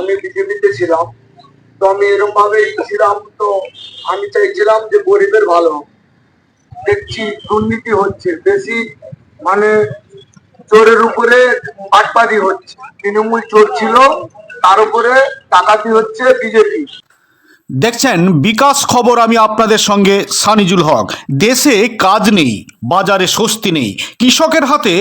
আমি বিজেপিতে ছিলাম, তো আমি এরকম ভাবে ছিলাম, তো আমি চাইছিলাম যে গরিবের ভালো হোক। দেখছি দুর্নীতি হচ্ছে বেশি, মানে চোরের উপরে বাটপারি হচ্ছে। তৃণমূল চোর ছিল, তার উপরে ডাকাতি হচ্ছে বিজেপি। দেখছেন বিকাশ খবর, আমি আপনাদের সঙ্গে সানিজুল হক। দেশে কাজ নেই, বাজারে স্বস্তি নেই, কৃষকের হাতে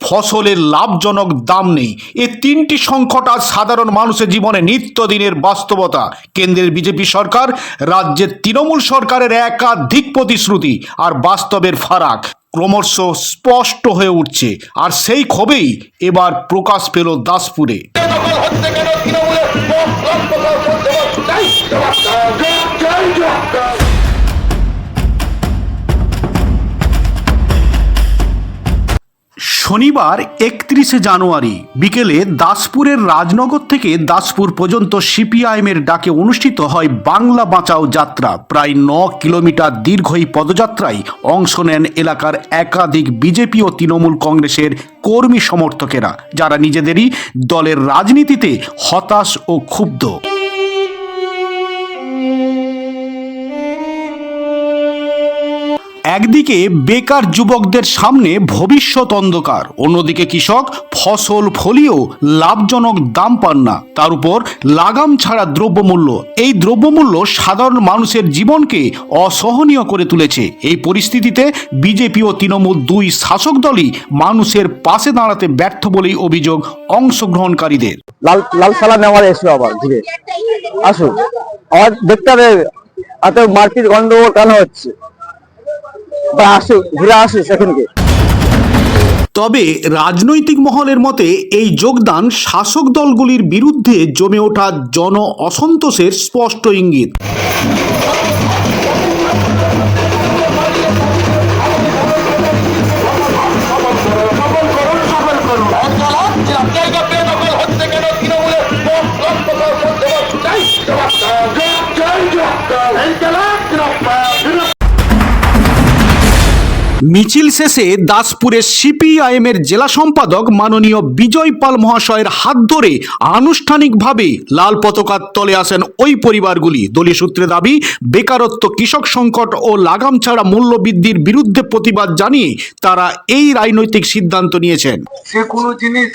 ফসলের লাভজনক দাম নেই। এই তিনটি সংকট আজ সাধারণ মানুষের জীবনে নিত্যদিনের বাস্তবতা। কেন্দ্রের বিজেপি সরকার, রাজ্যের তৃণমূল সরকারের একাধিক প্রতিশ্রুতি আর বাস্তবের ফারাক ক্রমশ স্পষ্ট হয়ে উঠছে। আর সেই ক্ষোভেই এবার প্রকাশ পেল দাসপুরে। শনিবার 31শে জানুয়ারি বিকেলে দাসপুরের রাজনগর থেকে দাসপুর পর্যন্ত সিপিআইএমের ডাকে অনুষ্ঠিত হয় বাংলা বাঁচাও যাত্রা। প্রায় 9 কিলোমিটার দীর্ঘ এই পদযাত্রায় অংশ নেন এলাকার একাধিক বিজেপি ও তৃণমূল কংগ্রেসের কর্মী সমর্থকেরা, যারা নিজেদেরই দলের রাজনীতিতে হতাশ ও ক্ষুব্ধ। একদিকে বেকার যুবকদের সামনে ভবিষ্যৎ অন্ধকার, অন্যদিকে কৃষক ফসল ফলিয়েও লাভজনক দাম পান না, তার উপর লাগাম ছাড়া দ্রব্যমূল্য। এই দ্রব্যমূল্য সাধারণ মানুষের জীবনকে অসহনীয় করে তুলেছে। এই পরিস্থিতিতে বিজেপি ও তৃণমূল দুই শাসক দলই মানুষের পাশে দাঁড়াতে ব্যর্থ বলেই অভিযোগ অংশগ্রহণকারীদের। লাল সালা নেওয়ার এসো আবার ঘুরে আসো, আমার দেখতে হবে এত মারপিট গন্ডগোল কেন হচ্ছে, বা আসো ঘুরে আসো সেখানকে। তবে রাজনৈতিক মহলের মতে এই যোগদান শাসক দলগুলির বিরুদ্ধে জমে ওঠা জন অসন্তোষের স্পষ্ট ইঙ্গিত। মিছিল শেষে দাসপুরের সিপিআইএমের জেলা সম্পাদক মাননীয় বিজয় পাল মহাশয়ের হাত ধরে আনুষ্ঠানিকভাবে লাল পতাকার তলে আসেন ওই পরিবারগুলি। দলীয় সূত্রে দাবি, বেকারত্ব, কৃষক সংকট ও লাগাম ছাড়া মূল্যবৃদ্ধির বিরুদ্ধে প্রতিবাদ জানিয়ে তারা এই রাজনৈতিক সিদ্ধান্ত নিয়েছেন। সে কোনো জিনিস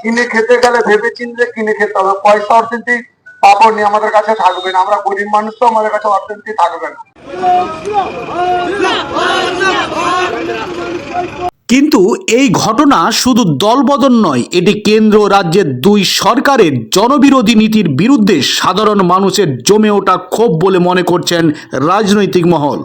কিনে খেতে গেলে ভেবে চিন্তে কিনে খেতে হবে। পয়সা অর্থনীতি পাবো নি, আমাদের কাছে থাকবে না। আমরা গরিব মানুষ, তো আমাদের কাছে অর্থনীতি থাকবে না। কিন্তু এই ঘটনা শুধু দলবদল নয়, এটি কেন্দ্র ও রাজ্যের দুই সরকারের জনবিরোধী নীতির বিরুদ্ধে সাধারণ মানুষের জমে ওঠা ক্ষোভ বলে মনে করছেন রাজনৈতিক মহল।